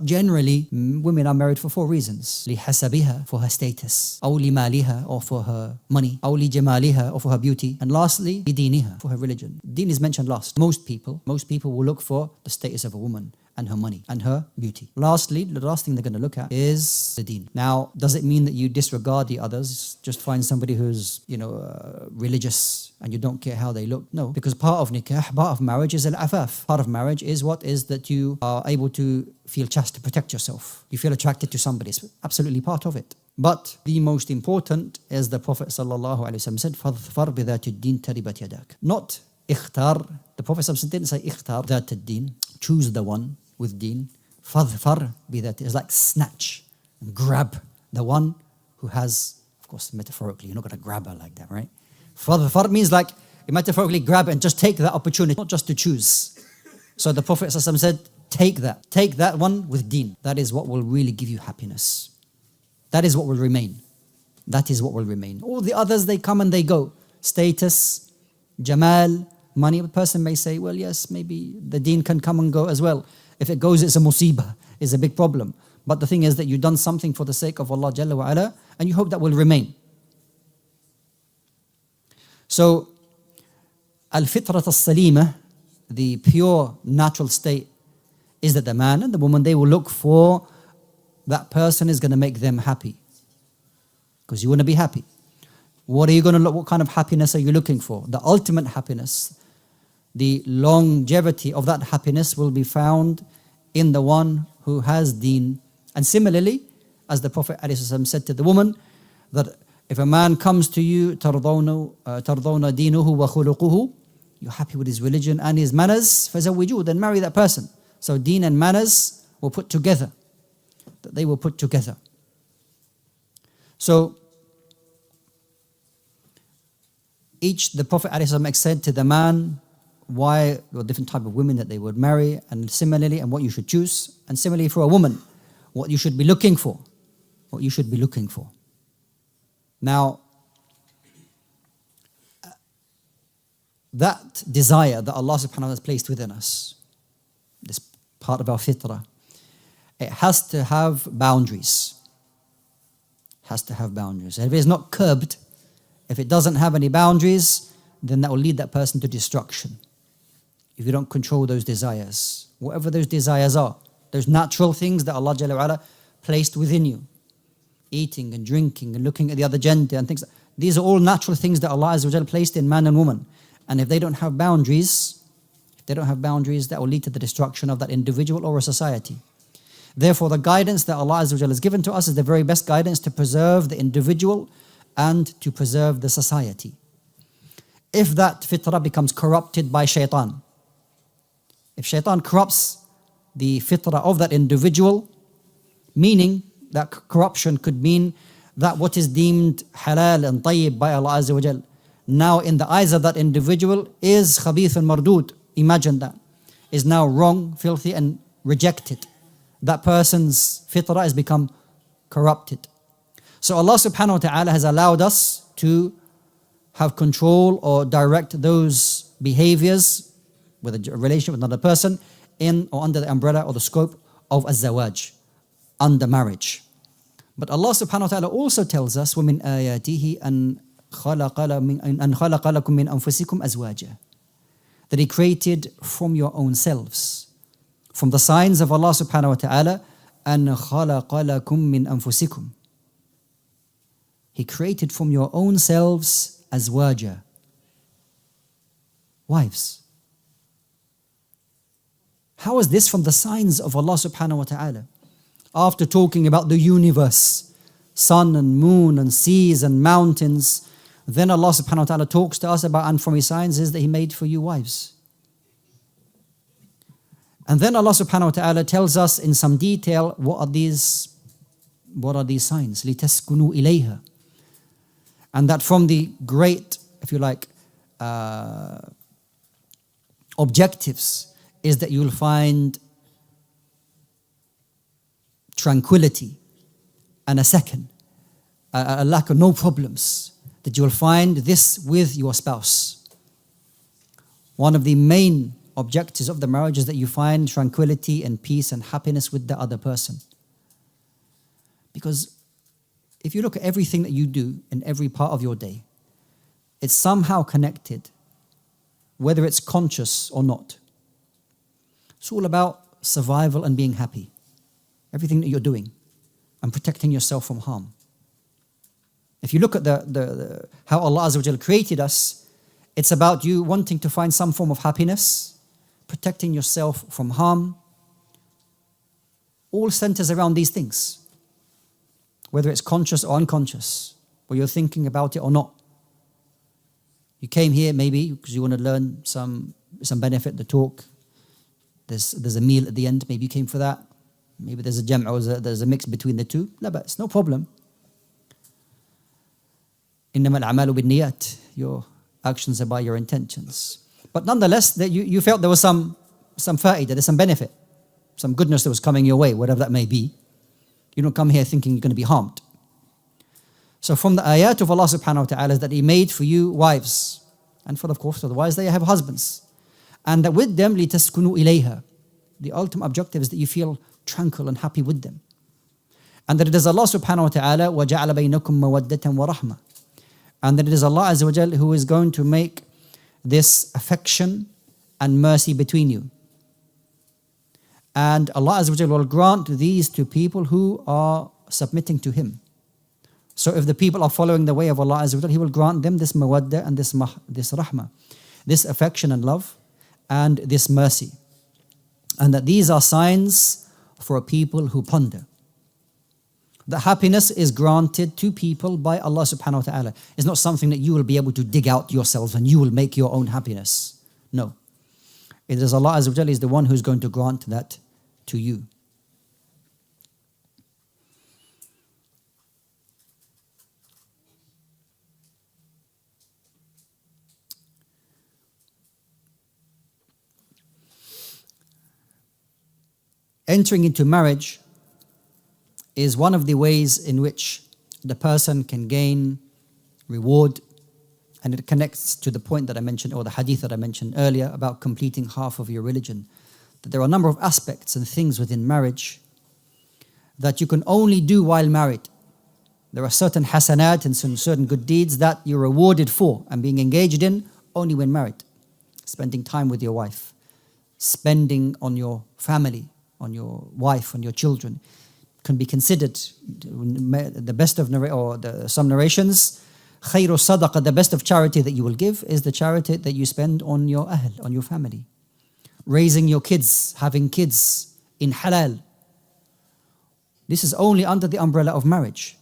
Generally, women are married for 4 reasons. لِحَسَبِهَا, for her status. أو لِمَالِهَا, or for her money. أو لِجَمَالِهَا, or for her beauty. And lastly, لِدِينِهَا, for her religion. Deen is mentioned last. Most people will look for the status of a woman and her money and her beauty. Lastly, the last thing they're going to look at is the deen. Now, does it mean that you disregard the others? Just find somebody who's, religious and you don't care how they look? No, because part of nikah, part of marriage is al-afaf. Part of marriage is what? Is that you are able to feel chaste, to protect yourself. You feel attracted to somebody. It's absolutely part of it. But the most important, as the Prophet ﷺ said, فَظْفَرْ بِذَاتِ الدِّينِ تَرِبَتْ يَدَاكَ. Not ikhtar. The Prophet ﷺ didn't say ikhtar, ذات الدين. Choose the one with deen. فَظْفَرْ بِذَاتِ. It's like snatch and grab the one who has, of course, metaphorically, you're not going to grab her like that, right? فَظْفَرْ means like, you metaphorically grab and just take that opportunity, not just to choose. So the Prophet ﷺ said, take that one with deen. That is what will really give you happiness. That is what will remain. That is what will remain. All the others, they come and they go. Status, jamal, money. A person may say, well, yes, maybe the deen can come and go as well. If it goes, it's a musibah, it's a big problem. But the thing is that you've done something for the sake of Allah Jalla wa Ala, and you hope that will remain. So, al-fitrat al-salima, the pure natural state, is that the man and the woman, they will look for that person is going to make them happy. Because you want to be happy. What are you going to look? What kind of happiness are you looking for? The ultimate happiness, the longevity of that happiness will be found in the one who has deen. And similarly, as the Prophet ﷺ said to the woman, that if a man comes to you, تَرْضَوْنَ دِينُهُ وَخُلُقُهُ, you're happy with his religion and his manners, فَزَوِّجُوهُ, then marry that person. So deen and manners will put together. That they will put together. So, the Prophet ﷺ said to the man, why, or different type of women that they would marry, and similarly, and what you should choose, and similarly for a woman, what you should be looking for. What you should be looking for. Now, that desire that Allah subhanahu wa ta'ala has placed within us, this part of our fitrah, it has to have boundaries. Has to have boundaries. And if it is not curbed, if it doesn't have any boundaries, then that will lead that person to destruction. If you don't control those desires, whatever those desires are, those natural things that Allah Jalla wa Ala placed within you, eating and drinking and looking at the other gender and things, these are all natural things that Allah Azza wa Jalla placed in man and woman. And if they don't have boundaries, that will lead to the destruction of that individual or a society. Therefore, the guidance that Allah Azza wa Jalla has given to us is the very best guidance to preserve the individual and to preserve the society. If that fitrah becomes corrupted by shaitan, if shaitan corrupts the fitrah of that individual, meaning that corruption could mean that what is deemed halal and tayyib by Allah Azza wa Jalla, now in the eyes of that individual is khabith and mardud. Imagine that. Is now wrong, filthy and rejected. That person's fitrah has become corrupted. So Allah subhanahu wa ta'ala has allowed us to have control or direct those behaviors with a relation with another person in or under the umbrella or the scope of az-zawaj, under marriage. But Allah subhanahu wa ta'ala also tells us, وَمِنْ آيَاتِهِ أَنْ خَلَقَ لَكُم مِّنْ أَنفُسِكُمْ أَزْوَاجًا, that He created from your own selves. From the signs of Allah subhanahu wa ta'ala, أَنْ خَلَقَ لَكُم مِّنْ أَنفُسِكُمْ, He created from your own selves أزواجا, wives. How is this from the signs of Allah subhanahu wa ta'ala? After talking about the universe, sun and moon and seas and mountains, then Allah subhanahu wa ta'ala talks to us about, and from His signs is that He made for you wives. And then Allah subhanahu wa ta'ala tells us in some detail what are these signs, لِتَسْكُنُوا إِلَيْهَا. And that from the great, if you like, objectives is that you'll find tranquility and a lack of no problems, that you'll find this with your spouse. One of the main objectives of the marriage is that you find tranquility and peace and happiness with the other person. Because if you look at everything that you do in every part of your day, it's somehow connected, whether it's conscious or not. It's all about survival and being happy. Everything that you're doing and protecting yourself from harm. If you look at how Allah Azza wa Jal created us, it's about you wanting to find some form of happiness, protecting yourself from harm. All centers around these things. Whether it's conscious or unconscious, or you're thinking about it or not. You came here maybe because you want to learn some benefit, the talk. There's a meal at the end, maybe you came for that. Maybe there's a jam' or there's a mix between the two. La bas, no problem. إِنَّمَا الْأَعْمَالُ بِالنِّيَّاتِ. Your actions are by your intentions. But nonetheless, that you felt there was some fa'idah, there's some benefit, some goodness that was coming your way, whatever that may be. You don't come here thinking you're going to be harmed. So from the ayat of Allah subhanahu wa ta'ala is that He made for you wives. And for, of course, the wives, they have husbands. And that with them, لِتَسْكُنُوا إِلَيْهَا. The ultimate objective is that you feel tranquil and happy with them. And that it is Allah subhanahu wa ta'ala وَجَعَلَ بَيْنَكُمْ مَوَدَّةً وَرَحْمَةً. And that it is Allah Azza wa Jal who is going to make this affection and mercy between you. And Allah Azza wa Jal will grant these to people who are submitting to Him. So if the people are following the way of Allah Azza wa Jal, He will grant them this mawadda and this rahmah, this affection and love and this mercy. And that these are signs for a people who ponder. The happiness is granted to people by Allah subhanahu wa ta'ala. It's not something that you will be able to dig out yourself and you will make your own happiness. No. It is Allah Azza wa Jalla is the one who's going to grant that to you. Entering into marriage is one of the ways in which the person can gain reward, and it connects to the point that I mentioned, or the hadith that I mentioned earlier about completing half of your religion. That there are a number of aspects and things within marriage that you can only do while married. There are certain hasanat and some certain good deeds that you're rewarded for and being engaged in only when married. Spending time with your wife, spending on your family, on your wife, on your children, can be considered the best of some narrations. Khayru sadaqah, the best of charity that you will give is the charity that you spend on your ahl, on your family. Raising your kids, having kids in halal. This is only under the umbrella of marriage.